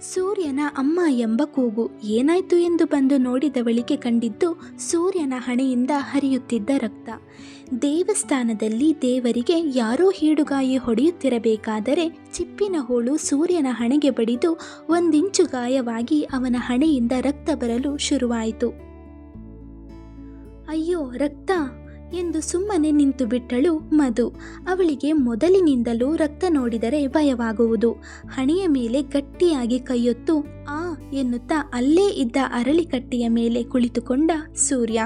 ಸೂರ್ಯನ ಅಮ್ಮ ಎಂಬ ಕೂಗು. ಏನಾಯ್ತು ಎಂದು ಬಂದು ನೋಡಿದವಳಿಗೆ ಕಂಡಿದ್ದು ಸೂರ್ಯನ ಹಣೆಯಿಂದ ಹರಿಯುತ್ತಿದ್ದ ರಕ್ತ. ದೇವಸ್ಥಾನದಲ್ಲಿ ದೇವರಿಗೆ ಯಾರೋ ಹೀಡುಗಾಯಿ ಹೊಡೆಯುತ್ತಿರಬೇಕಾದರೆ ಚಿಪ್ಪಿನ ಹೋಳು ಸೂರ್ಯನ ಹಣೆಗೆ ಬಡಿದು 1 ಇಂಚು ಗಾಯವಾಗಿ ಅವನ ಹಣೆಯಿಂದ ರಕ್ತ ಬರಲು ಶುರುವಾಯಿತು. ಅಯ್ಯೋ ರಕ್ತ ಎಂದು ಸುಮ್ಮನೆ ನಿಂತು ಬಿಟ್ಟಳು ಮಧು. ಅವಳಿಗೆ ಮೊದಲಿನಿಂದಲೂ ರಕ್ತ ನೋಡಿದರೆ ಭಯವಾಗುವುದು. ಹಣೆಯ ಮೇಲೆ ಗಟ್ಟಿಯಾಗಿ ಕೈಯೊತ್ತು ಆ ಎನ್ನುತ್ತಾ ಅಲ್ಲೇ ಇದ್ದ ಅರಳಿಕಟ್ಟೆಯ ಮೇಲೆ ಕುಳಿತುಕೊಂಡ ಸೂರ್ಯ.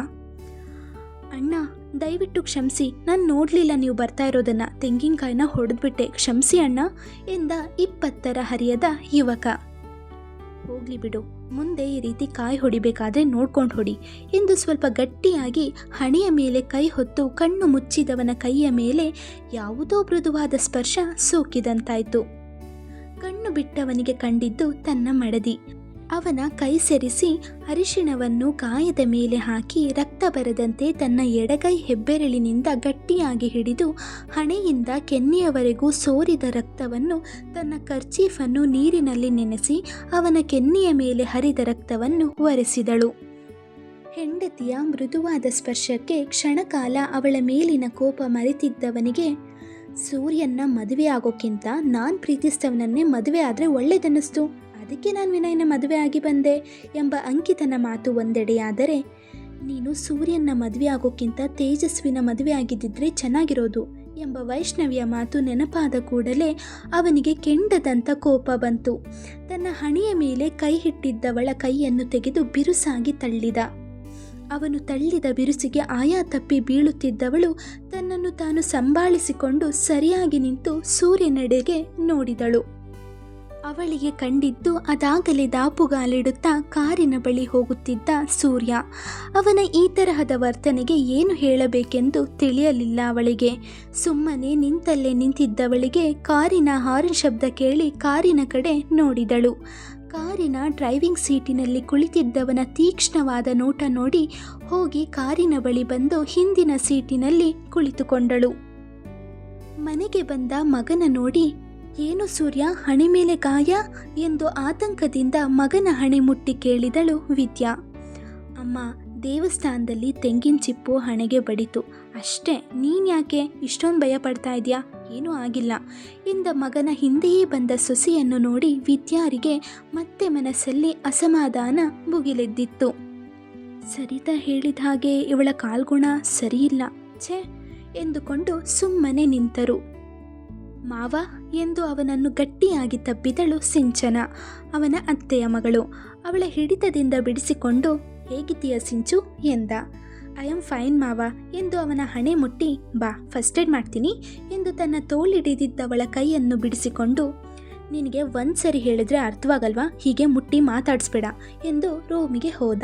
ಅಣ್ಣ, ದಯವಿಟ್ಟು ಕ್ಷಮಿಸಿ, ನಾನು ನೋಡಲಿಲ್ಲ ನೀವು ಬರ್ತಾ ಇರೋದನ್ನು. ತೆಂಗಿನಕಾಯಿನ ಹೊಡೆದ್ಬಿಟ್ಟೆ, ಕ್ಷಮಿಸಿ ಅಣ್ಣ ಎಂದ 20ರ ಹರಿಯದ ಯುವಕ. ಹೋಗ್ಲಿ ಬಿಡು, ಮುಂದೆ ಈ ರೀತಿ ಕಾಯಿ ಹೊಡಿಬೇಕಾದ್ರೆ ನೋಡ್ಕೊಂಡು ಹೊಡಿ ಎಂದು ಸ್ವಲ್ಪ ಗಟ್ಟಿಯಾಗಿ ಹಣೆಯ ಮೇಲೆ ಕೈ ಹೊತ್ತು ಕಣ್ಣು ಮುಚ್ಚಿದವನ ಕೈಯ ಮೇಲೆ ಯಾವುದೋ ಮೃದುವಾದ ಸ್ಪರ್ಶ ಸೋಕಿದಂತಾಯಿತು. ಕಣ್ಣು ಬಿಟ್ಟವನಿಗೆ ಕಂಡಿದ್ದು ತನ್ನ ಮಡದಿ. ಅವನ ಕೈ ಸರಿಸಿ ಅರಿಶಿಣವನ್ನು ಗಾಯದ ಮೇಲೆ ಹಾಕಿ ರಕ್ತ ಬರದಂತೆ ತನ್ನ ಎಡಗೈ ಹೆಬ್ಬೆರಳಿನಿಂದ ಗಟ್ಟಿಯಾಗಿ ಹಿಡಿದು ಹಣೆಯಿಂದ ಕೆನ್ನೆಯವರೆಗೂ ಸೋರಿದ ರಕ್ತವನ್ನು ತನ್ನ ಕರ್ಚೀಫನ್ನು ನೀರಿನಲ್ಲಿ ನೆನೆಸಿ ಅವನ ಕೆನ್ನೆಯ ಮೇಲೆ ಹರಿದ ರಕ್ತವನ್ನು ಒರೆಸಿದಳು. ಹೆಂಡತಿಯ ಮೃದುವಾದ ಸ್ಪರ್ಶಕ್ಕೆ ಕ್ಷಣಕಾಲ ಅವಳ ಮೇಲಿನ ಕೋಪ ಮರೆತಿದ್ದವನಿಗೆ ಸೂರ್ಯನ ಮದುವೆ ಆಗೋಕ್ಕಿಂತ ನಾನು ಪ್ರೀತಿಸ್ತವನನ್ನೇ ಮದುವೆ ಆದರೆ ಒಳ್ಳೆಯದನ್ನಿಸ್ತು, ಅದಕ್ಕೆ ನಾನು ವಿನಯನ ಮದುವೆ ಆಗಿ ಬಂದೆ ಎಂಬ ಅಂಕಿತನ ಮಾತು ಒಂದೆಡೆಯಾದರೆ, ನೀನು ಸೂರ್ಯನ ಮದುವೆ ಆಗೋಕ್ಕಿಂತ ತೇಜಸ್ವಿನ ಮದುವೆ ಆಗಿದ್ದಿದ್ರೆ ಚೆನ್ನಾಗಿರೋದು ಎಂಬ ವೈಷ್ಣವಿಯ ಮಾತು ನೆನಪಾದ ಕೂಡಲೇ ಅವನಿಗೆ ಕೆಂಡದಂಥ ಕೋಪ ಬಂತು. ತನ್ನ ಹಣೆಯ ಮೇಲೆ ಕೈ ಇಟ್ಟಿದ್ದವಳ ಕೈಯನ್ನು ತೆಗೆದು ಬಿರುಸಾಗಿ ತಳ್ಳಿದ. ಅವನು ತಳ್ಳಿದ ಬಿರುಸಿಗೆ ಆಯಾ ತಪ್ಪಿ ಬೀಳುತ್ತಿದ್ದವಳು ತನ್ನನ್ನು ತಾನು ಸಂಭಾಳಿಸಿಕೊಂಡು ಸರಿಯಾಗಿ ನಿಂತು ಸೂರ್ಯನೆಡೆಗೆ ನೋಡಿದಳು. ಅವಳಿಗೆ ಕಂಡಿದ್ದು ಅದಾಗಲೇ ದಾಪುಗಾಲಿಡುತ್ತಾ ಕಾರಿನ ಬಳಿ ಹೋಗುತ್ತಿದ್ದ ಸೂರ್ಯ. ಅವನ ಈ ತರಹದ ವರ್ತನೆಗೆ ಏನು ಹೇಳಬೇಕೆಂದು ತಿಳಿಯಲಿಲ್ಲ ಅವಳಿಗೆ. ಸುಮ್ಮನೆ ನಿಂತಲ್ಲೇ ನಿಂತಿದ್ದವಳಿಗೆ ಕಾರಿನ ಹಾರ್ನ್ ಶಬ್ದ ಕೇಳಿ ಕಾರಿನ ಕಡೆ ನೋಡಿದಳು. ಕಾರಿನ ಡ್ರೈವಿಂಗ್ ಸೀಟಿನಲ್ಲಿ ಕುಳಿತಿದ್ದವನ ತೀಕ್ಷ್ಣವಾದ ನೋಟ ನೋಡಿ ಹೋಗಿ ಕಾರಿನ ಬಳಿ ಬಂದು ಹಿಂದಿನ ಸೀಟಿನಲ್ಲಿ ಕುಳಿತುಕೊಂಡಳು. ಮನೆಗೆ ಬಂದ ಮಗನ ನೋಡಿ, ಏನು ಸೂರ್ಯ, ಹಣೆ ಮೇಲೆ ಗಾಯ ಎಂದು ಆತಂಕದಿಂದ ಮಗನ ಹಣೆ ಮುಟ್ಟಿ ಕೇಳಿದಳು ವಿದ್ಯಾ. ಅಮ್ಮ, ದೇವಸ್ಥಾನದಲ್ಲಿ ತೆಂಗಿನ ಚಿಪ್ಪು ಹಣೆಗೆ ಬಡಿತು ಅಷ್ಟೇ, ನೀನು ಯಾಕೆ ಇಷ್ಟೊಂದು ಭಯ ಪಡ್ತಾ ಇದೆಯಾ? ಏನೂ ಆಗಿಲ್ಲ ಎಂದ ಮಗನ ಹಿಂದೆಯೇ ಬಂದ ಸೊಸೆಯನ್ನು ನೋಡಿ ವಿದ್ಯಾರಿಗೆ ಮತ್ತೆ ಮನಸ್ಸಲ್ಲಿ ಅಸಮಾಧಾನ ಭುಗಿಲೆದ್ದಿತ್ತು. ಸರಿತಾ ಹೇಳಿದ ಹಾಗೆ ಇವಳ ಕಾಲ್ಗುಣ ಸರಿಯಿಲ್ಲ, ಛೇ ಎಂದುಕೊಂಡು ಸುಮ್ಮನೆ ನಿಂತರು. ಮಾವ ಎಂದು ಅವನನ್ನು ಗಟ್ಟಿಯಾಗಿ ತಬ್ಬಿದಳು ಸಿಂಚನ, ಅವನ ಅತ್ತೆಯ ಮಗಳು. ಅವಳ ಹಿಡಿತದಿಂದ ಬಿಡಿಸಿಕೊಂಡು, ಹೇಗಿದ್ದೀಯ ಸಿಂಚು ಎಂದ. ಐ ಆಮ್ ಫೈನ್ ಮಾವ ಎಂದು ಅವನ ಹಣೆ ಮುಟ್ಟಿ, ಬಾ ಫಸ್ಟ್ ಏಡ್ ಮಾಡ್ತೀನಿ ಎಂದು ತನ್ನ ತೋಳಿಡಿದಿದ್ದವಳ ಕೈಯನ್ನು ಬಿಡಿಸಿಕೊಂಡು, ನಿನಗೆ ಒಂದು ಸರಿ ಹೇಳಿದ್ರೆ ಅರ್ಥವಾಗಲ್ವಾ, ಹೀಗೆ ಮುಟ್ಟಿ ಮಾತಾಡಿಸ್ಬೇಡ ಎಂದು ರೂಮಿಗೆ ಹೋದ.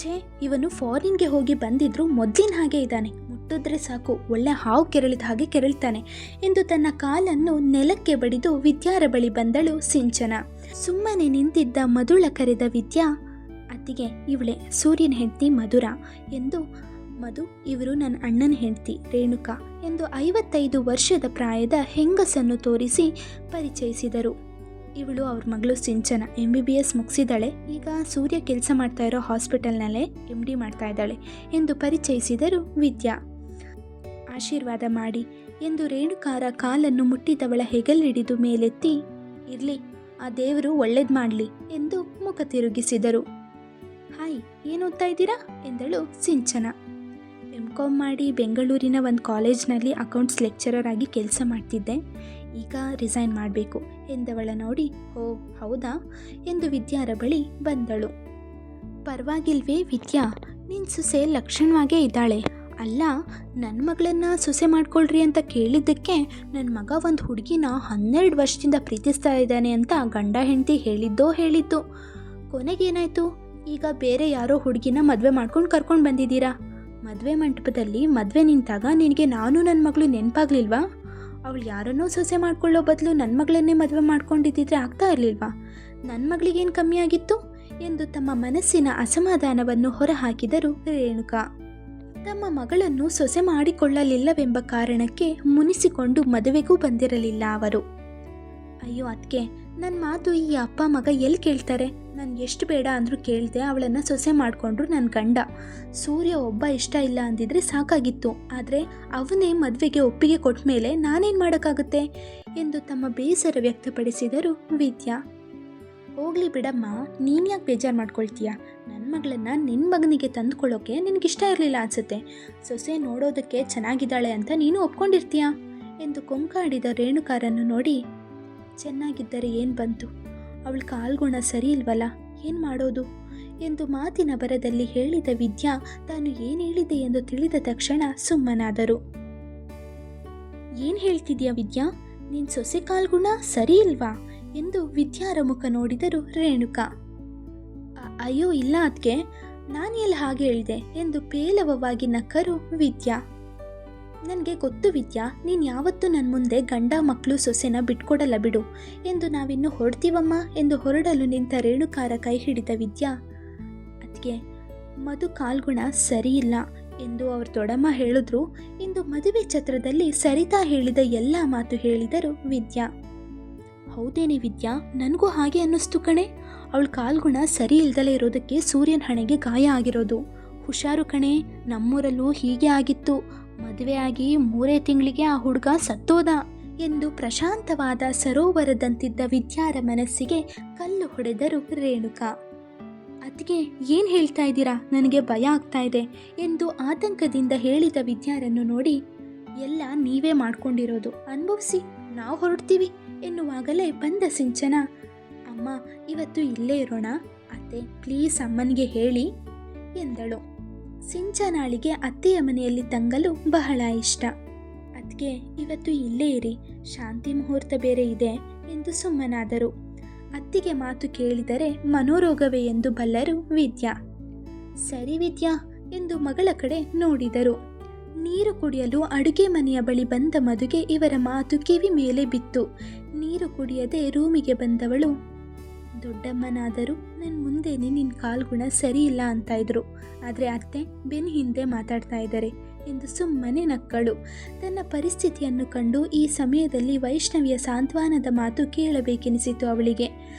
ಛೇ, ಇವನು ಫಾರಿನ್ಗೆ ಹೋಗಿ ಬಂದಿದ್ರು ಮೊದಲಿನ ಹಾಗೆ ಇದ್ದಾನೆ, ಮುಟ್ಟಿದ್ರೆ ಸಾಕು ಒಳ್ಳೆ ಹಾವು ಕೆರಳಿದ ಹಾಗೆ ಕೆರಳ್ತಾನೆ ಎಂದು ತನ್ನ ಕಾಲನ್ನು ನೆಲಕ್ಕೆ ಬಡಿದು ವಿದ್ಯಾರ ಬಳಿ ಬಂದಳು ಸಿಂಚನ. ಸುಮ್ಮನೆ ನಿಂತಿದ್ದ ಮಧುಳ ಕರೆದ ವಿದ್ಯಾ, ಅತ್ತಿಗೆ ಇವಳೆ ಸೂರ್ಯನ ಹೆಂಡತಿ ಮಧುರ ಎಂದು. ಮಧು, ಇವರು ನನ್ನ ಅಣ್ಣನ ಹೆಂಡತಿ ರೇಣುಕಾ ಎಂದು 55 ವರ್ಷದ ಪ್ರಾಯದ ಹೆಂಗಸನ್ನು ತೋರಿಸಿ ಪರಿಚಯಿಸಿದರು. ಇವಳು ಅವ್ರ ಮಗಳು ಸಿಂಚನ, MBBS ಮುಗಿಸಿದ್ದಾಳೆ, ಈಗ ಸೂರ್ಯ ಕೆಲಸ ಮಾಡ್ತಾ ಇರೋ ಹಾಸ್ಪಿಟಲ್ನಲ್ಲೇ MD ಮಾಡ್ತಾ ಇದ್ದಾಳೆ ಎಂದು ಪರಿಚಯಿಸಿದರು ವಿದ್ಯಾ. ಆಶೀರ್ವಾದ ಮಾಡಿ ಎಂದು ರೇಣುಕಾರ ಕಾಲನ್ನು ಮುಟ್ಟಿದವಳ ಹೆಗಲಿಡಿದು ಮೇಲೆತ್ತಿ, ಇರಲಿ, ಆ ದೇವರು ಒಳ್ಳೇದು ಮಾಡಲಿ ಎಂದು ಮುಖ ತಿರುಗಿಸಿದರು. ಹಾಯ್, ಏನು ಓದ್ತಾ ಇದ್ದೀರಾ ಎಂದಳು ಸಿಂಚನ. MCom ಮಾಡಿ ಬೆಂಗಳೂರಿನ ಒಂದು ಕಾಲೇಜ್ನಲ್ಲಿ ಅಕೌಂಟ್ಸ್ ಲೆಕ್ಚರರ್ ಆಗಿ ಕೆಲಸ ಮಾಡ್ತಿದ್ದೆ, ಈಗ ರಿಸೈನ್ ಮಾಡಬೇಕು ಎಂದವಳ ನೋಡಿ, ಓ ಹೌದಾ ಎಂದು ವಿದ್ಯಾರ ಬಳಿ ಬಂದಳು. ಪರವಾಗಿಲ್ವೇ ವಿದ್ಯಾ, ನಿನ್ನ ಸೊಸೆ ಲಕ್ಷಣವಾಗೇ ಇದ್ದಾಳೆ. ಅಲ್ಲ, ನನ್ನ ಮಗಳನ್ನು ಸೊಸೆ ಮಾಡ್ಕೊಳ್ರಿ ಅಂತ ಕೇಳಿದ್ದಕ್ಕೆ ನನ್ನ ಮಗ ಒಂದು ಹುಡುಗಿನ 12 ವರ್ಷದಿಂದ ಪ್ರೀತಿಸ್ತಾ ಇದ್ದಾನೆ ಅಂತ ಗಂಡ ಹೆಂಡತಿ ಹೇಳಿದ್ದು. ಕೊನೆಗೇನಾಯಿತು? ಈಗ ಬೇರೆ ಯಾರೋ ಹುಡುಗಿನ ಮದುವೆ ಮಾಡ್ಕೊಂಡು ಕರ್ಕೊಂಡು ಬಂದಿದ್ದೀರಾ. ಮದುವೆ ಮಂಟಪದಲ್ಲಿ ಮದುವೆ ನಿಂತಾಗ ನಿನಗೆ ನಾನು ನನ್ನ ಮಗಳು ನೆನಪಾಗ್ಲಿಲ್ವಾ? ಅವಳು ಯಾರನ್ನೋ ಸೊಸೆ ಮಾಡ್ಕೊಳ್ಳೋ ಬದಲು ನನ್ನ ಮಗಳನ್ನೇ ಮದುವೆ ಮಾಡ್ಕೊಂಡಿದ್ದಿದ್ರೆ ಆಗ್ತಾ ಇರಲಿಲ್ವಾ? ನನ್ನ ಮಗಳಿಗೇನು ಕಮ್ಮಿ ಆಗಿತ್ತು ಎಂದು ತಮ್ಮ ಮನಸ್ಸಿನ ಅಸಮಾಧಾನವನ್ನು ಹೊರಹಾಕಿದರು ರೇಣುಕಾ. ತಮ್ಮ ಮಗಳನ್ನು ಸೊಸೆ ಮಾಡಿಕೊಳ್ಳಲಿಲ್ಲವೆಂಬ ಕಾರಣಕ್ಕೆ ಮುನಿಸಿಕೊಂಡು ಮದುವೆಗೂ ಬಂದಿರಲಿಲ್ಲ ಅವರು. ಅಯ್ಯೋ ಅದಕ್ಕೆ ನನ್ನ ಮಾತು ಈ ಅಪ್ಪ ಮಗ ಎಲ್ಲಿ ಕೇಳ್ತಾರೆ? ನಾನು ಎಷ್ಟು ಬೇಡ ಅಂದರೂ ಕೇಳಿದೆ, ಅವಳನ್ನು ಸೊಸೆ ಮಾಡಿಕೊಂಡ್ರು ನನ್ನ ಗಂಡ. ಸೂರ್ಯ ಒಬ್ಬ ಇಷ್ಟ ಇಲ್ಲ ಅಂದಿದ್ರೆ ಸಾಕಾಗಿತ್ತು, ಆದರೆ ಅವನೇ ಮದುವೆಗೆ ಒಪ್ಪಿಗೆ ಕೊಟ್ಟ ಮೇಲೆ ನಾನೇನು ಮಾಡೋಕ್ಕಾಗುತ್ತೆ ಎಂದು ತಮ್ಮ ಬೇಸರ ವ್ಯಕ್ತಪಡಿಸಿದರು ವಿದ್ಯಾ. ಹೋಗಲಿ ಬಿಡಮ್ಮ, ನೀನು ಯಾಕೆ ಬೇಜಾರು ಮಾಡ್ಕೊಳ್ತೀಯ? ನನ್ನ ಮಗಳನ್ನ ನಿನ್ನ ಮಗನಿಗೆ ತಂದುಕೊಳ್ಳೋಕೆ ನಿನಗಿಷ್ಟ ಇರಲಿಲ್ಲ ಅನಿಸುತ್ತೆ. ಸೊಸೆ ನೋಡೋದಕ್ಕೆ ಚೆನ್ನಾಗಿದ್ದಾಳೆ ಅಂತ ನೀನು ಒಪ್ಕೊಂಡಿರ್ತೀಯ ಎಂದು ಕೊಂಕಾಡಿದ ರೇಣುಕಾರನ್ನು ನೋಡಿ, ಚೆನ್ನಾಗಿದ್ದರೆ ಏನು ಬಂತು, ಅವಳ ಕಾಲ್ಗುಣ ಸರಿ ಇಲ್ವಲ್ಲ, ಏನು ಮಾಡೋದು ಎಂದು ಮಾತಿನ ಬರದಲ್ಲಿ ಹೇಳಿದ ವಿದ್ಯಾ ತಾನು ಏನು ಹೇಳಿದೆ ಎಂದು ತಿಳಿದ ತಕ್ಷಣ ಸುಮ್ಮನಾದರು. ಏನು ಹೇಳ್ತಿದ್ಯಾ ವಿದ್ಯಾ? ನಿನ್ನ ಸೊಸೆ ಕಾಲ್ಗುಣ ಸರಿ ಇಲ್ವಾ ಎಂದು ವಿದ್ಯಾರ ಮುಖ ನೋಡಿದರು ರೇಣುಕಾ. ಅಯ್ಯೋ ಇಲ್ಲ ಅದಕ್ಕೆ, ನಾನು ಎಲ್ಲಿ ಹಾಗೆ ಹೇಳಿದೆ ಎಂದು ಪೇಲವವಾಗಿ ನಕ್ಕರು ವಿದ್ಯಾ. ನನಗೆ ಗೊತ್ತು ವಿದ್ಯಾ, ನೀನು ಯಾವತ್ತೂ ನನ್ನ ಮುಂದೆ ಗಂಡ ಮಕ್ಕಳು ಸೊಸೆನ ಬಿಟ್ಕೊಡಲ್ಲ ಬಿಡು ಎಂದು ನಾವಿನ್ನು ಹೊರಡ್ತೀವಮ್ಮ ಎಂದು ಹೊರಡಲು ನಿಂತ ರೇಣುಕಾರ ಕೈ ಹಿಡಿದ ವಿದ್ಯಾ, ಅದಕ್ಕೆ ಮಧು ಕಾಲ್ಗುಣ ಸರಿ ಇಲ್ಲ ಎಂದು ಅವ್ರ ದೊಡ್ಡಮ್ಮ ಹೇಳಿದ್ರು. ಇಂದು ಮದುವೆ ಛತ್ರದಲ್ಲಿ ಸರಿತಾ ಹೇಳಿದ ಎಲ್ಲ ಮಾತು ಹೇಳಿದರು ವಿದ್ಯಾ. ಹೌದೇನೆ ವಿದ್ಯಾ, ನನಗೂ ಹಾಗೆ ಅನ್ನಿಸ್ತು ಕಣೆ. ಅವಳ ಕಾಲ್ಗುಣ ಸರಿ ಇಲ್ದಲೇ ಇರೋದಕ್ಕೆ ಸೂರ್ಯನ ಹಣೆಗೆ ಗಾಯ ಆಗಿರೋದು. ಹುಷಾರು ಕಣೆ, ನಮ್ಮೂರಲ್ಲೂ ಹೀಗೆ ಆಗಿತ್ತು. ಮದುವೆ ಆಗಿ 3 ತಿಂಗಳಿಗೆ ಆ ಹುಡುಗ ಸತ್ತೋದ ಎಂದು ಪ್ರಶಾಂತವಾದ ಸರೋವರದಂತಿದ್ದ ವಿದ್ಯಾರ ಮನಸ್ಸಿಗೆ ಕಲ್ಲು ಹೊಡೆದರು ರೇಣುಕಾ. ಅದಕ್ಕೆ ಏನು ಹೇಳ್ತಾ ಇದ್ದೀರಾ? ನನಗೆ ಭಯ ಆಗ್ತಾ ಇದೆ ಎಂದು ಆತಂಕದಿಂದ ಹೇಳಿದ ವಿದ್ಯಾರನ್ನು ನೋಡಿ, ಎಲ್ಲ ನೀವೇ ಮಾಡ್ಕೊಂಡಿರೋದು, ಅನುಭವಿಸಿ, ನಾವು ಹೊರಡ್ತೀವಿ ಎನ್ನುವಾಗಲೇ ಬಂದ ಸಿಂಚನ, ಅಮ್ಮ ಇವತ್ತು ಇಲ್ಲೇ ಇರೋಣ, ಅತ್ತೆ ಪ್ಲೀಸ್ ಅಮ್ಮನಿಗೆ ಹೇಳಿ ಎಂದಳು. ಸಿಂಚನಾಳಿಗೆ ಅತ್ತೆಯ ಮನೆಯಲ್ಲಿ ತಂಗಲು ಬಹಳ ಇಷ್ಟ. ಅದಕ್ಕೆ ಇವತ್ತು ಇಲ್ಲೇ ಇರಿ, ಶಾಂತಿ ಮುಹೂರ್ತ ಬೇರೆ ಇದೆ ಎಂದು ಸುಮ್ಮನಾದರು. ಅತ್ತಿಗೆ ಮಾತು ಕೇಳಿದರೆ ಮನೋರೋಗವೇ ಎಂದು ಬಲ್ಲರು ವಿದ್ಯಾ. ಸರಿ ವಿದ್ಯಾ ಎಂದು ಮಗಳ ಕಡೆ ನೋಡಿದರು. ನೀರು ಕುಡಿಯಲು ಅಡುಗೆ ಮನೆಯ ಬಳಿ ಬಂದ ಮಧುಗೆ ಇವರ ಮಾತು ಕಿವಿ ಮೇಲೆ ಬಿತ್ತು. ನೀರು ಕುಡಿಯದೆ ರೂಮಿಗೆ ಬಂದವಳು, ದೊಡ್ಡಮ್ಮನಾದರೂ ನನ್ನ ಮುಂದೆನೇ ನಿನ್ನ ಕಾಲ್ಗುಣ ಸರಿ ಇಲ್ಲ ಅಂತ ಇದ್ರು, ಆದರೆ ಅತ್ತೆ ಬೆನ್ನ ಹಿಂದೆ ಮಾತಾಡ್ತಾ ಇದ್ದಾರೆ ಎಂದು ಸುಮ್ಮನೆ ನಕ್ಕಳು. ತನ್ನ ಪರಿಸ್ಥಿತಿಯನ್ನು ಕಂಡು ಈ ಸಮಯದಲ್ಲಿ ವೈಷ್ಣವಿಯ ಸಾಂತ್ವನದ ಮಾತು ಕೇಳಬೇಕೆನಿಸಿತು ಅವಳಿಗೆ.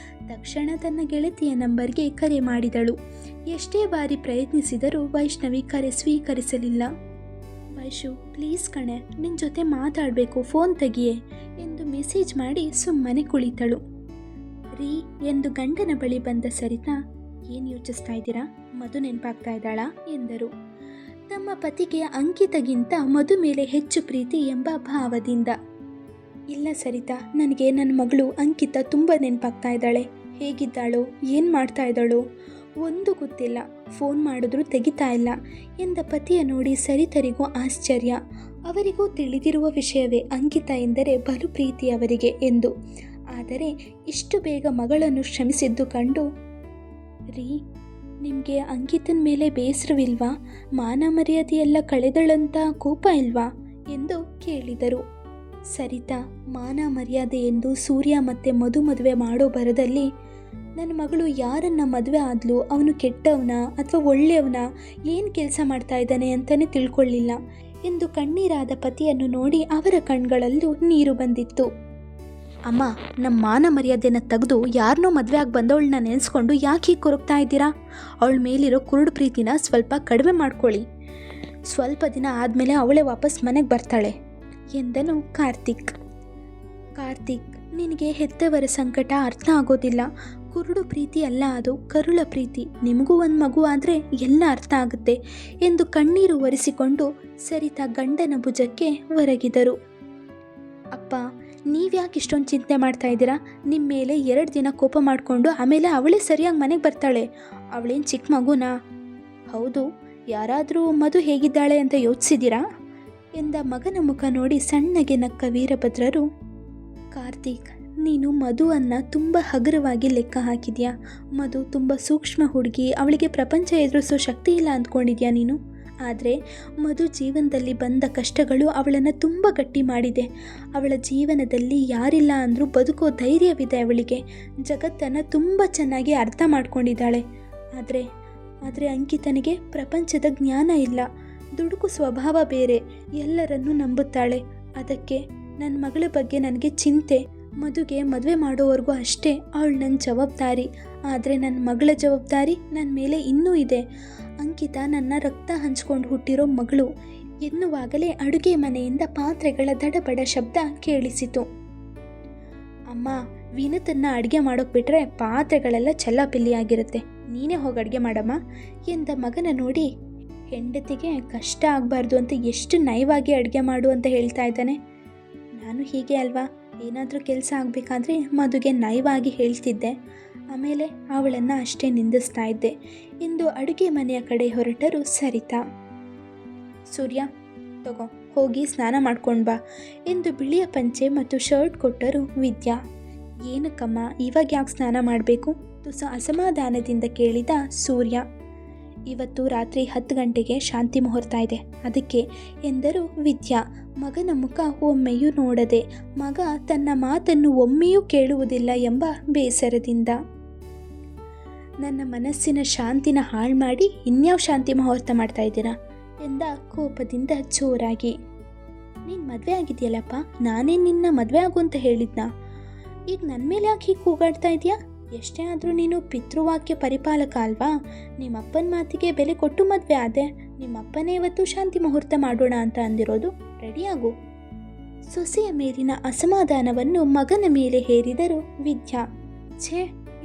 ತಕ್ಷಣ ತನ್ನ ಗೆಳತಿಯ ನಂಬರ್ಗೆ ಕರೆ ಮಾಡಿದಳು. ಎಷ್ಟೇ ಬಾರಿ ಪ್ರಯತ್ನಿಸಿದರೂ ವೈಷ್ಣವಿ ಕರೆ ಸ್ವೀಕರಿಸಲಿಲ್ಲ. ವೈಶು ಪ್ಲೀಸ್ ಕಣೆ, ನಿನ್ನ ಜೊತೆ ಮಾತಾಡಬೇಕು, ಫೋನ್ ತೆಗಿಯೇ ಎಂದು ಮೆಸೇಜ್ ಮಾಡಿ ಸುಮ್ಮನೆ ಕುಳಿತಳು. ರೀ ಎಂದು ಗಂಡನ ಬಳಿ ಬಂದ ಸರಿತಾ, ಏನು ಯೋಚಿಸ್ತಾ ಇದ್ದೀರಾ? ಮಧು ನೆನಪಾಗ್ತಾ ಇದ್ದಾಳಾ ಎಂದರು. ತಮ್ಮ ಪತಿಗೆ ಅಂಕಿತಗಿಂತ ಮಧು ಮೇಲೆ ಹೆಚ್ಚು ಪ್ರೀತಿ ಎಂಬ ಭಾವದಿಂದ. ಇಲ್ಲ ಸರಿತಾ, ನನಗೆ ನನ್ನ ಮಗಳು ಅಂಕಿತ ತುಂಬ ನೆನಪಾಗ್ತಾ ಇದ್ದಾಳೆ. ಹೇಗಿದ್ದಾಳೋ, ಏನು ಮಾಡ್ತಾ ಇದ್ದಾಳೋ ಒಂದು ಗೊತ್ತಿಲ್ಲ, ಫೋನ್ ಮಾಡಿದ್ರೂ ತೆಗಿತಾ ಇಲ್ಲ ಎಂದ ಪತಿಯ ನೋಡಿ ಸರಿತರಿಗೂ ಆಶ್ಚರ್ಯ. ಅವರಿಗೂ ತಿಳಿದಿರುವ ವಿಷಯವೇ, ಅಂಕಿತ ಎಂದರೆ ಬಲು ಪ್ರೀತಿ ಅವರಿಗೆ ಎಂದು. ಆದರೆ ಇಷ್ಟು ಬೇಗ ಮಗಳನ್ನು ಕ್ಷಮಿಸಿದ್ದು ಕಂಡು, ರೀ ನಿಮಗೆ ಅಂಕಿತನ ಮೇಲೆ ಬೇಸರವಿಲ್ವಾ? ಮಾನ ಮರ್ಯಾದೆಯೆಲ್ಲ ಕಳೆದಳಂತ ಕೋಪ ಇಲ್ವಾ ಎಂದು ಕೇಳಿದರು. ಸರಿತಾ, ಮಾನ ಮರ್ಯಾದೆ ಎಂದು ಸೂರ್ಯ ಮತ್ತು ಮಧು ಮದುವೆ ಮಾಡೋ ಭರದಲ್ಲಿ ನನ್ನ ಮಗಳು ಯಾರನ್ನ ಮದುವೆ ಆದ್ಲು, ಅವನು ಕೆಟ್ಟವನ ಅಥವಾ ಒಳ್ಳೆಯವನ, ಏನು ಕೆಲಸ ಮಾಡ್ತಾ ಇದ್ದಾನೆ ಅಂತಲೇ ತಿಳ್ಕೊಳ್ಳಿಲ್ಲ ಎಂದು ಕಣ್ಣೀರಾದ ಪತಿಯನ್ನು ನೋಡಿ ಅವರ ಕಣ್ಗಳಲ್ಲೂ ನೀರು ಬಂದಿತ್ತು. ಅಮ್ಮ, ನಮ್ಮ ಮಾನ ಮರ್ಯಾದೆನ ತೆಗೆದು ಯಾರನ್ನೋ ಮದುವೆ ಆಗಿ ಬಂದವಳನ್ನ ನೆನೆಸ್ಕೊಂಡು ಯಾಕೆ ಹೀಗೆ ಕೊರಗ್ತಾ ಇದ್ದೀರಾ? ಅವಳ ಮೇಲಿರೋ ಕುರುಡು ಪ್ರೀತಿನ ಸ್ವಲ್ಪ ಕಡಿಮೆ ಮಾಡ್ಕೊಳ್ಳಿ. ಸ್ವಲ್ಪ ದಿನ ಆದಮೇಲೆ ಅವಳೇ ವಾಪಸ್ ಮನೆಗೆ ಬರ್ತಾಳೆ ಎಂದನು ಕಾರ್ತಿಕ್. ಕಾರ್ತಿಕ್, ನಿನಗೆ ಹೆತ್ತವರ ಸಂಕಟ ಅರ್ಥ ಆಗೋದಿಲ್ಲ. ಕುರುಡು ಪ್ರೀತಿ ಅಲ್ಲ, ಅದು ಕರುಳ ಪ್ರೀತಿ. ನಿಮಗೂ ಒಂದು ಮಗು ಆದರೆ ಎಲ್ಲ ಅರ್ಥ ಆಗುತ್ತೆ ಎಂದು ಕಣ್ಣೀರು ಒರೆಸಿಕೊಂಡು ಸರಿತಾ ಗಂಡನ ಭುಜಕ್ಕೆ ಒರಗಿದರು. ಅಪ್ಪ, ನೀವ್ಯಾಕೆ ಇಷ್ಟೊಂದು ಚಿಂತೆ ಮಾಡ್ತಾ ಇದ್ದೀರಾ? ನಿಮ್ಮ ಮೇಲೆ 2 ದಿನ ಕೋಪ ಮಾಡಿಕೊಂಡು ಆಮೇಲೆ ಅವಳೇ ಸರಿಯಾಗಿ ಮನೆಗೆ ಬರ್ತಾಳೆ. ಅವಳೇನು ಚಿಕ್ಕ ಮಗುನಾ? ಹೌದು, ಯಾರಾದರೂ ಮಧು ಹೇಗಿದ್ದಾಳೆ ಅಂತ ಯೋಚಿಸಿದ್ದೀರಾ ಎಂದ ಮಗನ ಮುಖ ನೋಡಿ ಸಣ್ಣಗೆ ನಕ್ಕ ವೀರಭದ್ರರು. ಕಾರ್ತಿಕ್, ನೀನು ಮಧುವನ್ನು ತುಂಬ ಹಗುರವಾಗಿ ಲೆಕ್ಕ ಹಾಕಿದ್ಯಾ. ಮಧು ತುಂಬ ಸೂಕ್ಷ್ಮ ಹುಡುಗಿ, ಅವಳಿಗೆ ಪ್ರಪಂಚ ಎದುರಿಸೋ ಶಕ್ತಿ ಇಲ್ಲ ಅಂದ್ಕೊಂಡಿದ್ಯಾ ನೀನು. ಆದರೆ ಮಧು ಜೀವನದಲ್ಲಿ ಬಂದ ಕಷ್ಟಗಳು ಅವಳನ್ನು ತುಂಬ ಗಟ್ಟಿ ಮಾಡಿದೆ. ಅವಳ ಜೀವನದಲ್ಲಿ ಯಾರಿಲ್ಲ ಅಂದರೂ ಬದುಕೋ ಧೈರ್ಯವಿದೆ ಅವಳಿಗೆ. ಜಗತ್ತನ್ನು ತುಂಬ ಚೆನ್ನಾಗಿ ಅರ್ಥ ಮಾಡ್ಕೊಂಡಿದ್ದಾಳೆ. ಆದರೆ ಅಂಕಿತನಿಗೆ ಪ್ರಪಂಚದ ಜ್ಞಾನ ಇಲ್ಲ. ದುಡುಕು ಸ್ವಭಾವ ಬೇರೆ, ಎಲ್ಲರನ್ನೂ ನಂಬುತ್ತಾಳೆ. ಅದಕ್ಕೆ ನನ್ನ ಮಗಳ ಬಗ್ಗೆ ನನಗೆ ಚಿಂತೆ. ಮದುಗೆ ಮದುವೆ ಮಾಡೋವರೆಗೂ ಅಷ್ಟೇ ಅವಳು ನನ್ನ ಜವಾಬ್ದಾರಿ. ಆದರೆ ನನ್ನ ಮಗಳ ಜವಾಬ್ದಾರಿ ನನ್ನ ಮೇಲೆ ಇನ್ನೂ ಇದೆ. ಅಂಕಿತ ನನ್ನ ರಕ್ತ ಹಂಚ್ಕೊಂಡು ಹುಟ್ಟಿರೋ ಮಗಳು ಎನ್ನುವಾಗಲೇ ಅಡುಗೆ ಮನೆಯಿಂದ ಪಾತ್ರೆಗಳ ದಡಬಡ ಶಬ್ದ ಕೇಳಿಸಿತು. ಅಮ್ಮ, ವಿನತನ್ನ ಅಡುಗೆ ಮಾಡೋಕೆ ಬಿಟ್ಟರೆ ಪಾತ್ರೆಗಳೆಲ್ಲ ಚೆಲ್ಲಾಪಿಲ್ಲಿಯಾಗಿರುತ್ತೆ. ನೀನೇ ಹೋಗಿ ಅಡುಗೆ ಮಾಡಮ್ಮ ಎಂದ ಮಗನ ನೋಡಿ, ಹೆಂಡತಿಗೆ ಕಷ್ಟ ಆಗಬಾರ್ದು ಅಂತ ಎಷ್ಟು ನಯವಾಗಿ ಅಡುಗೆ ಮಾಡು ಅಂತ ಹೇಳ್ತಾ ಇದ್ದಾನೆ. ನಾನು ಹೀಗೆ ಅಲ್ವಾ, ಏನಾದರೂ ಕೆಲಸ ಆಗಬೇಕಾದ್ರೆ ಮದುಗೆ ನಯವಾಗಿ ಹೇಳ್ತಿದ್ದೆ, ಆಮೇಲೆ ಅವಳನ್ನು ಅಷ್ಟೇ ನಿಂದಿಸ್ತಾ ಇದ್ದೆ ಎಂದು ಅಡುಗೆ ಮನೆಯ ಕಡೆ ಹೊರಟರು ಸರಿತಾ. ಸೂರ್ಯ, ತಗೋ ಹೋಗಿ ಸ್ನಾನ ಮಾಡ್ಕೊಂಡು ಬಾ ಎಂದು ಬಿಳಿಯ ಪಂಚೆ ಮತ್ತು ಶರ್ಟ್ ಕೊಟ್ಟರು ವಿದ್ಯಾ. ಏನಕ್ಕಮ್ಮ, ಇವಾಗ ಯಾಕೆ ಸ್ನಾನ ಮಾಡಬೇಕು? ತುಸ ಅಸಮಾಧಾನದಿಂದ ಕೇಳಿದ ಸೂರ್ಯ. ಇವತ್ತು ರಾತ್ರಿ 10 ಗಂಟೆಗೆ ಶಾಂತಿ ಮುಹೂರ್ತ ಇದೆ, ಅದಕ್ಕೆ ಎಂದರು ವಿದ್ಯಾ. ಮಗನ ಮುಖ ಒಮ್ಮೆಯೂ ನೋಡದೆ, ಮಗ ತನ್ನ ಮಾತನ್ನು ಒಮ್ಮೆಯೂ ಕೇಳುವುದಿಲ್ಲ ಎಂಬ ಬೇಸರದಿಂದ. ನನ್ನ ಮನಸ್ಸಿನ ಶಾಂತಿನ ಹಾಳು ಮಾಡಿ ಇನ್ಯಾವ ಶಾಂತಿ ಮುಹೂರ್ತ ಮಾಡ್ತಾ ಇದ್ದೀರಾ ಎಂದ ಕೋಪದಿಂದ ಜೋರಾಗಿ. ನೀನು ಮದುವೆ ಆಗಿದೆಯಲ್ಲಪ್ಪ, ನಾನೇ ನಿನ್ನ ಮದುವೆ ಆಗು ಅಂತ ಹೇಳಿದ್ನಾ? ಈಗ ನನ್ನ ಮೇಲೆ ಯಾಕೆ ಹೀಗೆ ಕೂಗಾಡ್ತಾ ಇದೆಯಾ? ಎಷ್ಟೇ ಆದರೂ ನೀನು ಪಿತೃವಾಕ್ಯ ಪರಿಪಾಲಕ ಅಲ್ವಾ? ನಿಮ್ಮಪ್ಪನ ಮಾತಿಗೆ ಬೆಲೆ ಕೊಟ್ಟು ಮದುವೆ ಆದೆ. ನಿಮ್ಮಪ್ಪನೇ ಇವತ್ತು ಶಾಂತಿ ಮುಹೂರ್ತ ಮಾಡೋಣ ಅಂತ ಅಂದಿರೋದು. ರೆಡಿಯಾಗು. ಸೊಸೆಯ ಮೇಲಿನ ಅಸಮಾಧಾನವನ್ನು ಮಗನ ಮೇಲೆ ಹೇರಿದರು ವಿದ್ಯಾ. ಛೇ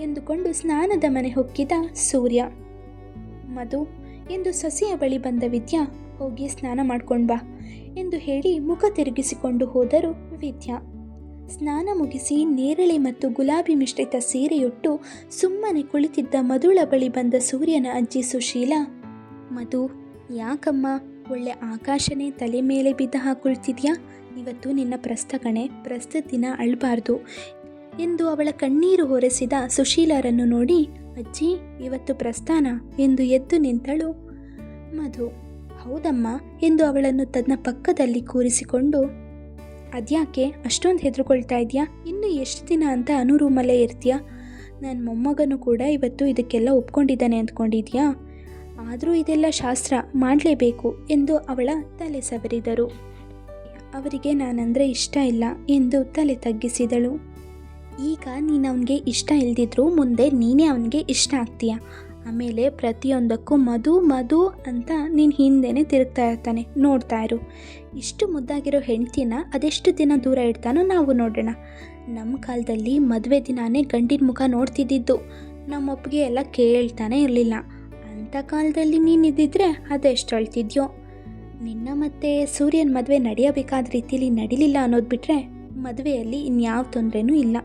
ಎಂದುಕೊಂಡು ಸ್ನಾನದ ಮನೆ ಹೊಕ್ಕಿದ ಸೂರ್ಯ. ಮಧು ಎಂದು ಸೊಸೆಯ ಬಳಿ ಬಂದ ವಿದ್ಯಾ, ಹೋಗಿ ಸ್ನಾನ ಮಾಡ್ಕೊಂಡು ಬಾ ಎಂದು ಹೇಳಿ ಮುಖ ತಿರುಗಿಸಿಕೊಂಡು ಹೋದರು ವಿದ್ಯಾ. ಸ್ನಾನ ಮುಗಿಸಿ ನೇರಳೆ ಮತ್ತು ಗುಲಾಬಿ ಮಿಶ್ರಿತ ಸೀರೆಯುಟ್ಟು ಸುಮ್ಮನೆ ಕುಳಿತಿದ್ದ ಮಧುಳ ಬಳಿ ಬಂದ ಸೂರ್ಯನ ಅಜ್ಜಿ ಸುಶೀಲಾ. ಮಧು, ಯಾಕಮ್ಮ ಒಳ್ಳೆ ಆಕಾಶನೇ ತಲೆ ಮೇಲೆ ಬಿದ್ದ ಹಾಕೊಳ್ತಿದ್ಯಾ? ಇವತ್ತು ನಿನ್ನ ಪ್ರಸ್ಥ ದಿನ ಅಳಬಾರ್ದು ಎಂದು ಅವಳ ಕಣ್ಣೀರು ಹೊರೆಸಿದ ಸುಶೀಲಾರನ್ನು ನೋಡಿ, ಅಜ್ಜಿ ಇವತ್ತು ಪ್ರಸ್ಥಾನ ಎಂದು ಎದ್ದು ನಿಂತಳು ಮಧು. ಹೌದಮ್ಮ ಎಂದು ಅವಳನ್ನು ತನ್ನ ಪಕ್ಕದಲ್ಲಿ ಕೂರಿಸಿಕೊಂಡು, ಅದ್ಯಾಕೆ ಅಷ್ಟೊಂದು ಹೆದರ್ಕೊಳ್ತಾ ಇದೆಯಾ? ಇನ್ನು ಎಷ್ಟು ದಿನ ಅಂತ ರೂಮಲ್ಲೇ ಇರ್ತೀಯಾ? ನನ್ನ ಮೊಮ್ಮಗನು ಕೂಡ ಇವತ್ತು ಇದಕ್ಕೆಲ್ಲ ಒಪ್ಕೊಂಡಿದ್ದಾನೆ ಅಂದ್ಕೊಂಡಿದ್ಯಾ? ಆದರೂ ಇದೆಲ್ಲ ಶಾಸ್ತ್ರ, ಮಾಡಲೇಬೇಕು ಎಂದು ಅವಳ ತಲೆ ಸವರಿದರು. ಅವರಿಗೆ ನಾನಂದರೆ ಇಷ್ಟ ಇಲ್ಲ ಎಂದು ತಲೆ ತಗ್ಗಿಸಿದಳು. ಈಗ ನೀನು ಅವನಿಗೆ ಇಷ್ಟ ಇಲ್ದಿದ್ರು ಮುಂದೆ ನೀನೇ ಅವನಿಗೆ ಇಷ್ಟ ಆಗ್ತೀಯ. ಆಮೇಲೆ ಪ್ರತಿಯೊಂದಕ್ಕೂ ಮಧು ಮಧು ಅಂತ ನೀನು ಹಿಂದೆನೇ ತಿರುಗ್ತಾ ಇರ್ತಾನೆ, ನೋಡ್ತಾ ಇರು. ಇಷ್ಟು ಮುದ್ದಾಗಿರೋ ಹೆಂಡ್ತಿನ ಅದೆಷ್ಟು ದಿನ ದೂರ ಇಡ್ತಾನೋ ನಾವು ನೋಡೋಣ. ನಮ್ಮ ಕಾಲದಲ್ಲಿ ಮದುವೆ ದಿನಾನೇ ಗಂಡಿನ ಮುಖ ನೋಡ್ತಿದ್ದಿದ್ದು, ನಮ್ಮೊಪ್ಪಿಗೆ ಎಲ್ಲ ಕೇಳ್ತಾನೆ ಇರಲಿಲ್ಲ. ಅಂಥ ಕಾಲದಲ್ಲಿ ನೀನಿದ್ದಿದ್ರೆ ಅದೆಷ್ಟು ಅಳ್ತಿದ್ಯೋ. ನಿನ್ನ ಮತ್ತು ಸೂರ್ಯನ ಮದುವೆ ನಡೆಯಬೇಕಾದ ರೀತಿಯಲ್ಲಿ ನಡೀಲಿಲ್ಲ ಅನ್ನೋದು ಬಿಟ್ಟರೆ ಮದುವೆಯಲ್ಲಿ ಇನ್ಯಾವ ತೊಂದರೆನೂ ಇಲ್ಲ.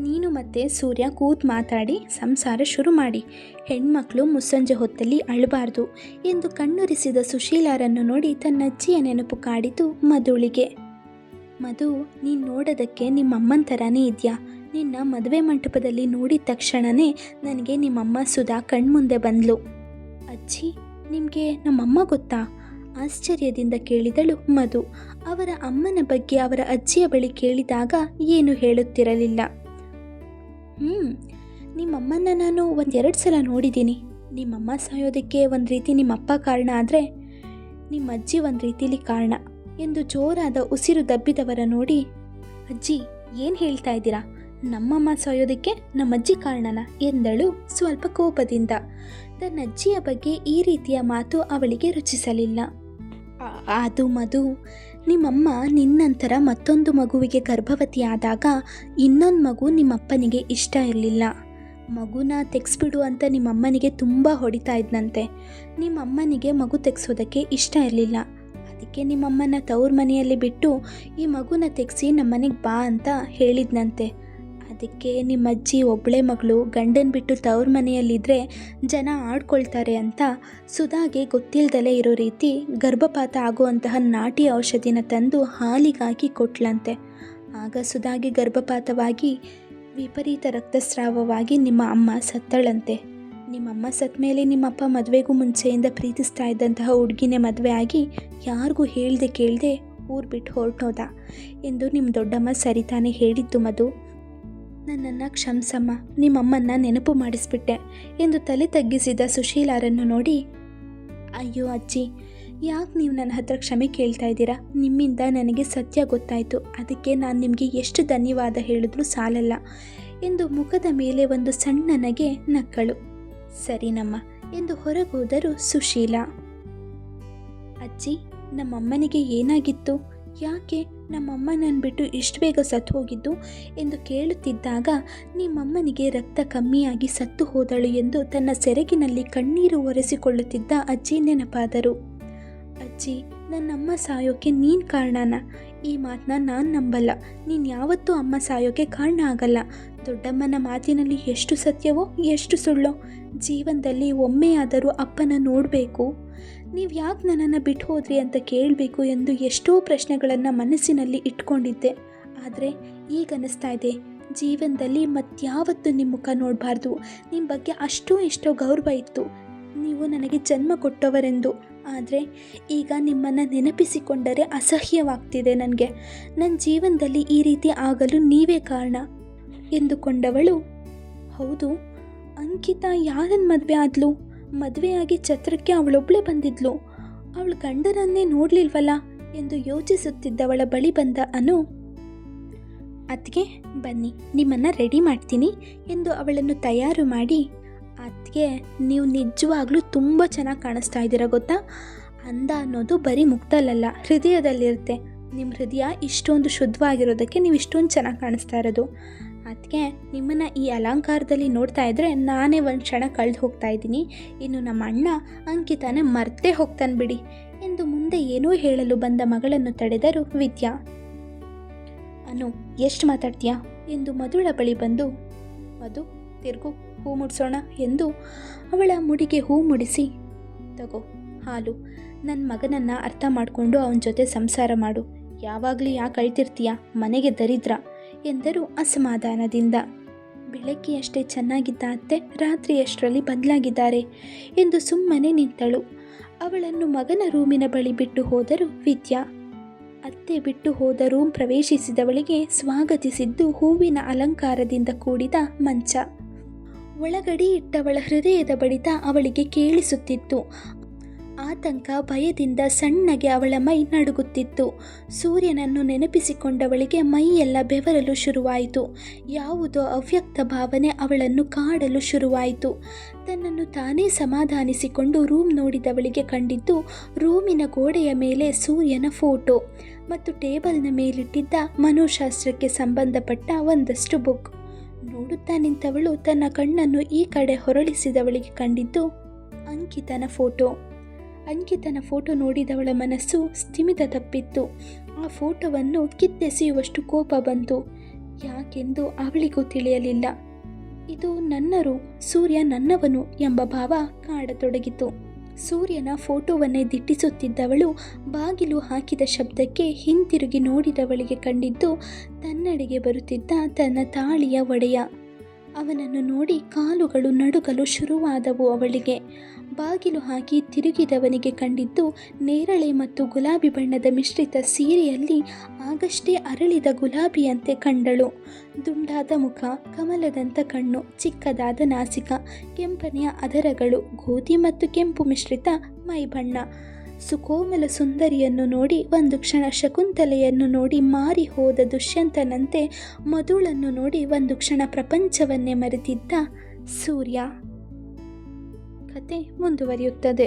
ನೀನು ಮತ್ತು ಸೂರ್ಯ ಕೂತು ಮಾತಾಡಿ ಸಂಸಾರ ಶುರು ಮಾಡಿ. ಹೆಣ್ಮಕ್ಳು ಮುಸ್ಸಂಜೆ ಹೊತ್ತಲ್ಲಿ ಅಳಬಾರ್ದು ಎಂದು ಕಣ್ಣುರಿಸಿದ ಸುಶೀಲಾರನ್ನು ನೋಡಿ ತನ್ನ ಅಜ್ಜಿಯ ನೆನಪು ಕಾಡಿತು ಮಧುಳಿಗೆ. ಮಧು, ನೀನು ನೋಡೋದಕ್ಕೆ ನಿಮ್ಮಮ್ಮನ ಥರನೇ ಇದೆಯಾ? ನಿನ್ನ ಮದುವೆ ಮಂಟಪದಲ್ಲಿ ನೋಡಿದ ತಕ್ಷಣವೇ ನನಗೆ ನಿಮ್ಮಮ್ಮ ಸುಧಾ ಕಣ್ಮುಂದೆ ಬಂದ್ಲು. ಅಜ್ಜಿ, ನಿಮಗೆ ನಮ್ಮಮ್ಮ ಗೊತ್ತಾ? ಆಶ್ಚರ್ಯದಿಂದ ಕೇಳಿದಳು ಮಧು. ಅವರ ಅಮ್ಮನ ಬಗ್ಗೆ ಅವರ ಅಜ್ಜಿಯ ಬಳಿ ಕೇಳಿದಾಗ ಏನು ಹೇಳುತ್ತಿರಲಿಲ್ಲ. ನಿಮ್ಮಮ್ಮನ ನಾನು 1-2 ಸಲ ನೋಡಿದ್ದೀನಿ. ನಿಮ್ಮಮ್ಮ ಸಾಯೋದಕ್ಕೆ ಒಂದು ರೀತಿ ನಿಮ್ಮಪ್ಪ ಕಾರಣ ಆದರೆ ನಿಮ್ಮ ಅಜ್ಜಿ ಒಂದು ರೀತಿಲಿ ಕಾರಣ ಎಂದು ಜೋರಾದ ಉಸಿರು ದಬ್ಬಿದವರ ನೋಡಿ, ಅಜ್ಜಿ ಏನು ಹೇಳ್ತಾ ಇದ್ದೀರಾ? ನಮ್ಮಮ್ಮ ಸಾಯೋದಕ್ಕೆ ನಮ್ಮಜ್ಜಿ ಕಾರಣನ ಎಂದಳು ಸ್ವಲ್ಪ ಕೋಪದಿಂದ. ತನ್ನ ಅಜ್ಜಿಯ ಬಗ್ಗೆ ಈ ರೀತಿಯ ಮಾತು ಅವಳಿಗೆ ರುಚಿಸಲಿಲ್ಲ. ಅದು ಮಧು, ನಿಮ್ಮಮ್ಮ ನಿನ್ನಂತರ ಮತ್ತೊಂದು ಮಗುವಿಗೆ ಗರ್ಭವತಿಯಾದಾಗ ಇನ್ನೊಂದು ಮಗು ನಿಮ್ಮಪ್ಪನಿಗೆ ಇಷ್ಟ ಇರಲಿಲ್ಲ. ಮಗುನ ತೆಗೆಸ್ಬಿಡು ಅಂತ ನಿಮ್ಮಮ್ಮನಿಗೆ ತುಂಬ ಹೊಡಿತಾ ಇದ್ನಂತೆ. ನಿಮ್ಮಮ್ಮನಿಗೆ ಮಗು ತೆಗೆಸೋದಕ್ಕೆ ಇಷ್ಟ ಇರಲಿಲ್ಲ. ಅದಕ್ಕೆ ನಿಮ್ಮಮ್ಮನ ತವ್ರ ಮನೆಯಲ್ಲಿ ಬಿಟ್ಟು ಈ ಮಗುನ ತೆಗೆಸಿ ನಮ್ಮನೆಗೆ ಬಾ ಅಂತ ಹೇಳಿದ್ನಂತೆ. ಅದಕ್ಕೆ ನಿಮ್ಮಜ್ಜಿ ಒಬ್ಬಳೇ ಮಗಳು ಗಂಡನ ಬಿಟ್ಟು ತವ್ರ ಮನೆಯಲ್ಲಿದ್ದರೆ ಜನ ಆಡ್ಕೊಳ್ತಾರೆ ಅಂತ ಸುಧಾಗೆ ಗೊತ್ತಿಲ್ಲದಲೇ ಇರೋ ರೀತಿ ಗರ್ಭಪಾತ ಆಗುವಂತಹ ನಾಟಿ ಔಷಧಿನ ತಂದು ಹಾಲಿಗಾಗಿ ಕೊಟ್ಲಂತೆ. ಆಗ ಸುಧಾಗೆ ಗರ್ಭಪಾತವಾಗಿ ವಿಪರೀತ ರಕ್ತಸ್ರಾವವಾಗಿ ನಿಮ್ಮ ಅಮ್ಮ ಸತ್ತಳಂತೆ. ನಿಮ್ಮಮ್ಮ ಸತ್ತ ಮೇಲೆ ನಿಮ್ಮಪ್ಪ ಮದುವೆಗೂ ಮುಂಚೆಯಿಂದ ಪ್ರೀತಿಸ್ತಾ ಇದ್ದಂತಹ ಹುಡುಗಿನೇ ಮದುವೆ ಆಗಿ ಯಾರಿಗೂ ಹೇಳ್ದೆ ಕೇಳದೆ ಊರು ಬಿಟ್ಟು ಹೊರಟೋದ ಎಂದು ನಿಮ್ಮ ದೊಡ್ಡಮ್ಮ ಸರಿತಾನೆ ಹೇಳಿದ್ದು ಮಧು. ನನ್ನನ್ನು ಕ್ಷಮಿಸಮ್ಮ, ನಿಮ್ಮಮ್ಮನ್ನ ನೆನಪು ಮಾಡಿಸ್ಬಿಟ್ಟೆ ಎಂದು ತಲೆ ತಗ್ಗಿಸಿದ ಸುಶೀಲಾರನ್ನು ನೋಡಿ, ಅಯ್ಯೋ ಅಜ್ಜಿ, ಯಾಕೆ ನೀವು ನನ್ನ ಹತ್ರ ಕ್ಷಮೆ ಕೇಳ್ತಾ ಇದ್ದೀರಾ? ನಿಮ್ಮಿಂದ ನನಗೆ ಸತ್ಯ ಗೊತ್ತಾಯಿತು, ಅದಕ್ಕೆ ನಾನು ನಿಮಗೆ ಎಷ್ಟು ಧನ್ಯವಾದ ಹೇಳಿದ್ರೂ ಸಾಲಲ್ಲ ಎಂದು ಮುಖದ ಮೇಲೆ ಒಂದು ಸಣ್ಣ ನಗೆ ನಕ್ಕಳು. ಸರಿನಮ್ಮ ಎಂದು ಹೊರಗೋದರು ಸುಶೀಲಾ. ಅಜ್ಜಿ, ನಮ್ಮಮ್ಮನಿಗೆ ಏನಾಗಿತ್ತು? ಯಾಕೆ ನಮ್ಮಮ್ಮ ನನ್ನ ಬಿಟ್ಟು ಇಷ್ಟು ಬೇಗ ಸತ್ತು ಹೋಗಿದ್ದು ಎಂದು ಕೇಳುತ್ತಿದ್ದಾಗ, ನಿಮ್ಮಮ್ಮನಿಗೆ ರಕ್ತ ಕಮ್ಮಿಯಾಗಿ ಸತ್ತು ಹೋದಳು ಎಂದು ತನ್ನ ಸೆರಗಿನಲ್ಲಿ ಕಣ್ಣೀರು ಒರೆಸಿಕೊಳ್ಳುತ್ತಿದ್ದ ಅಜ್ಜಿ ನೆನಪಾದರು. ಅಜ್ಜಿ, ನನ್ನಮ್ಮ ಸಾಯೋಕ್ಕೆ ನೀನು ಕಾರಣನ? ಈ ಮಾತನ್ನ ನಾನು ನಂಬಲ್ಲ. ನೀನು ಯಾವತ್ತೂ ಅಮ್ಮ ಸಾಯೋಕ್ಕೆ ಕಾರಣ ಆಗಲ್ಲ. ದೊಡ್ಡಮ್ಮನ ಮಾತಿನಲ್ಲಿ ಎಷ್ಟು ಸತ್ಯವೋ ಎಷ್ಟು ಸುಳ್ಳೋ. ಜೀವನದಲ್ಲಿ ಒಮ್ಮೆಯಾದರೂ ಅಪ್ಪನ ನೋಡಬೇಕು. ನೀವು ಯಾಕೆ ನನ್ನನ್ನು ಬಿಟ್ಟು ಹೋದ್ರಿ ಅಂತ ಕೇಳಬೇಕು ಎಂದು ಎಷ್ಟೋ ಪ್ರಶ್ನೆಗಳನ್ನು ಮನಸ್ಸಿನಲ್ಲಿ ಇಟ್ಕೊಂಡಿದ್ದೆ. ಆದರೆ ಈಗ ಅನ್ನಿಸ್ತಾ ಇದೆ, ಜೀವನದಲ್ಲಿ ಮತ್ಯಾವತ್ತೂ ನಿಮ್ಮ ಮುಖ ನೋಡಬಾರ್ದು. ನಿಮ್ಮ ಬಗ್ಗೆ ಅಷ್ಟೋ ಇಷ್ಟೋ ಗೌರವ ಇತ್ತು, ನೀವು ನನಗೆ ಜನ್ಮ ಕೊಟ್ಟವರೆಂದು. ಆದರೆ ಈಗ ನಿಮ್ಮನ್ನು ನೆನಪಿಸಿಕೊಂಡರೆ ಅಸಹ್ಯವಾಗ್ತಿದೆ ನನಗೆ. ನನ್ನ ಜೀವನದಲ್ಲಿ ಈ ರೀತಿ ಆಗಲು ನೀವೇ ಕಾರಣ ಎಂದುಕೊಂಡವಳು, ಹೌದು, ಅಂಕಿತಾ ಯಾರನ್ನು ಮದುವೆ ಆದ್ಲು? ಮದುವೆಯಾಗಿ ಛತ್ರಕ್ಕೆ ಅವಳೊಬ್ಬಳೇ ಬಂದಿದ್ಲು, ಅವಳ ಗಂಡನನ್ನೇ ನೋಡಲಿಲ್ವಲ್ಲ ಎಂದು ಯೋಚಿಸುತ್ತಿದ್ದವಳ ಬಳಿ ಬಂದ ಅನು, ಅತ್ತಿಗೆ ಬನ್ನಿ, ನಿಮ್ಮನ್ನು ರೆಡಿ ಮಾಡ್ತೀನಿ ಎಂದು ಅವಳನ್ನು ತಯಾರು ಮಾಡಿ, ಅತ್ತಿಗೆ ನೀವು ನಿಜವಾಗ್ಲೂ ತುಂಬ ಚೆನ್ನಾಗಿ ಕಾಣಿಸ್ತಾ ಇದ್ದೀರಾ ಗೊತ್ತಾ? ಅಂದ ಅನ್ನೋದು ಬರೀ ಮುಖದಲ್ಲ, ಹೃದಯದಲ್ಲಿರುತ್ತೆ. ನಿಮ್ಮ ಹೃದಯ ಇಷ್ಟೊಂದು ಶುದ್ಧವಾಗಿರೋದಕ್ಕೆ ನೀವು ಇಷ್ಟೊಂದು ಚೆನ್ನಾಗಿ ಕಾಣಿಸ್ತಾ ಇರೋದು. ಅದಕ್ಕೆ ನಿಮ್ಮನ್ನು ಈ ಅಲಂಕಾರದಲ್ಲಿ ನೋಡ್ತಾ ಇದ್ದರೆ ನಾನೇ ಒಂದು ಕ್ಷಣ ಕಳೆದು ಹೋಗ್ತಾ ಇದ್ದೀನಿ. ಇನ್ನು ನಮ್ಮ ಅಣ್ಣ ಅಂಕಿತಾನೆ ಮರ್ತೇ ಹೋಗ್ತಾನೆ ಬಿಡಿ ಎಂದು ಮುಂದೆ ಏನೋ ಹೇಳಲು ಬಂದ ಮಗಳನ್ನು ತಡೆದರು ವಿದ್ಯಾ. ಅನು, ಎಷ್ಟು ಮಾತಾಡ್ತೀಯಾ ಎಂದು ಮಧುಳ ಬಳಿ ಬಂದು, ಮಧು ತಿರುಗು, ಹೂ ಮುಡಿಸೋಣ ಎಂದು ಅವಳ ಮುಡಿಗೆ ಹೂ ಮುಡಿಸಿ, ತಗೋ ಹಾಲು, ನನ್ನ ಮಗನನ್ನು ಅರ್ಥ ಮಾಡಿಕೊಂಡು ಅವನ ಜೊತೆ ಸಂಸಾರ ಮಾಡು. ಯಾವಾಗಲೂ ಯಾಕೆ ಅಳ್ತಿರ್ತೀಯ? ಮನೆಗೆ ದರಿದ್ರ ಎಂದರು ಅಸಮಾಧಾನದಿಂದ. ಬೆಳಗ್ಗೆಯಷ್ಟೇ ಚೆನ್ನಾಗಿದ್ದ ಅತ್ತೆ ರಾತ್ರಿಯಷ್ಟರಲ್ಲಿ ಬದಲಾಗಿದ್ದಾರೆ ಎಂದು ಸುಮ್ಮನೆ ನಿಂತಳು. ಅವಳನ್ನು ಮಗನ ರೂಮಿನ ಬಳಿ ಬಿಟ್ಟು ಹೋದರು ವಿದ್ಯಾ. ಅತ್ತೆ ಬಿಟ್ಟು ಹೋದ ರೂಮ್ ಪ್ರವೇಶಿಸಿದವಳಿಗೆ ಸ್ವಾಗತಿಸಿದ್ದು ಹೂವಿನ ಅಲಂಕಾರದಿಂದ ಕೂಡಿದ ಮಂಚ. ಒಳಗಡೆ ಇಟ್ಟವಳ ಹೃದಯದ ಬಡಿತ ಅವಳಿಗೆ ಕೇಳಿಸುತ್ತಿತ್ತು. ಆತಂಕ ಭಯದಿಂದ ಸಣ್ಣಗೆ ಅವಳ ಮೈ ನಡುಗುತ್ತಿತ್ತು. ಸೂರ್ಯನನ್ನು ನೆನಪಿಸಿಕೊಂಡವಳಿಗೆ ಮೈಯೆಲ್ಲ ಬೆವರಲು ಶುರುವಾಯಿತು. ಯಾವುದೋ ಅವ್ಯಕ್ತ ಭಾವನೆ ಅವಳನ್ನು ಕಾಡಲು ಶುರುವಾಯಿತು. ತನ್ನನ್ನು ತಾನೇ ಸಮಾಧಾನಿಸಿಕೊಂಡು ರೂಮ್ ನೋಡಿದವಳಿಗೆ ಕಂಡಿದ್ದು ರೂಮಿನ ಗೋಡೆಯ ಮೇಲೆ ಸೂರ್ಯನ ಫೋಟೋ ಮತ್ತು ಟೇಬಲ್ನ ಮೇಲಿಟ್ಟಿದ್ದ ಮನೋಶಾಸ್ತ್ರಕ್ಕೆ ಸಂಬಂಧಪಟ್ಟ ಒಂದಷ್ಟು ಬುಕ್. ನೋಡುತ್ತಾ ನಿಂತವಳು ತನ್ನ ಕಣ್ಣನ್ನು ಈ ಕಡೆ ಹೊರಳಿಸಿದವಳಿಗೆ ಕಂಡಿದ್ದು ಅಂಕಿತನ ಫೋಟೋ. ಅಂಕಿತನ ಫೋಟೋ ನೋಡಿದವಳ ಮನಸ್ಸು ಸ್ಥಿಮಿತ ತಪ್ಪಿತ್ತು. ಆ ಫೋಟೋವನ್ನು ಕಿತ್ತೆಸೆಯುವಷ್ಟು ಕೋಪ ಬಂತು. ಯಾಕೆಂದು ಅವಳಿಗೂ ತಿಳಿಯಲಿಲ್ಲ. ಇದು ನನ್ನ ರೂಮ್, ಸೂರ್ಯ ನನ್ನವನು ಎಂಬ ಭಾವ ಕಾಡತೊಡಗಿತು. ಸೂರ್ಯನ ಫೋಟೋವನ್ನೇ ದಿಟ್ಟಿಸುತ್ತಿದ್ದವಳು ಬಾಗಿಲು ಹಾಕಿದ ಶಬ್ದಕ್ಕೆ ಹಿಂತಿರುಗಿ ನೋಡಿದವಳಿಗೆ ಕಂಡಿದ್ದು ತನ್ನಡೆಗೆ ಬರುತ್ತಿದ್ದ ತನ್ನ ತಾಳಿಯ ಒಡೆಯ. ಅವನನ್ನು ನೋಡಿ ಕಾಲುಗಳು ನಡುಗಲು ಶುರುವಾದವು ಅವಳಿಗೆ. ಬಾಗಿಲು ಹಾಕಿ ತಿರುಗಿದವನಿಗೆ ಕಂಡಿದ್ದು ನೇರಳೆ ಮತ್ತು ಗುಲಾಬಿ ಬಣ್ಣದ ಮಿಶ್ರಿತ ಸೀರೆಯಲ್ಲಿ ಆಗಷ್ಟೇ ಅರಳಿದ ಗುಲಾಬಿಯಂತೆ ಕಂಡಳು. ದುಂಡಾದ ಮುಖ, ಕಮಲದಂಥ ಕಣ್ಣು, ಚಿಕ್ಕದಾದ ನಾಸಿಕ, ಕೆಂಪನೆಯ ಅದರಗಳು, ಗೋಧಿ ಮತ್ತು ಕೆಂಪು ಮಿಶ್ರಿತ ಮೈಬಣ್ಣ. ಸುಕೋಮಲ ಸುಂದರಿಯನ್ನು ನೋಡಿ ಒಂದು ಕ್ಷಣ ಶಕುಂತಲೆಯನ್ನು ನೋಡಿ ಮಾರಿ ಹೋದ ದುಷ್ಯಂತನಂತೆ ಮಧುಳನ್ನು ನೋಡಿ ಒಂದು ಕ್ಷಣ ಪ್ರಪಂಚವನ್ನೇ ಮರೆತಿದ್ದ ಸೂರ್ಯ. ಕತೆ ಮುಂದುವರಿಯುತ್ತದೆ.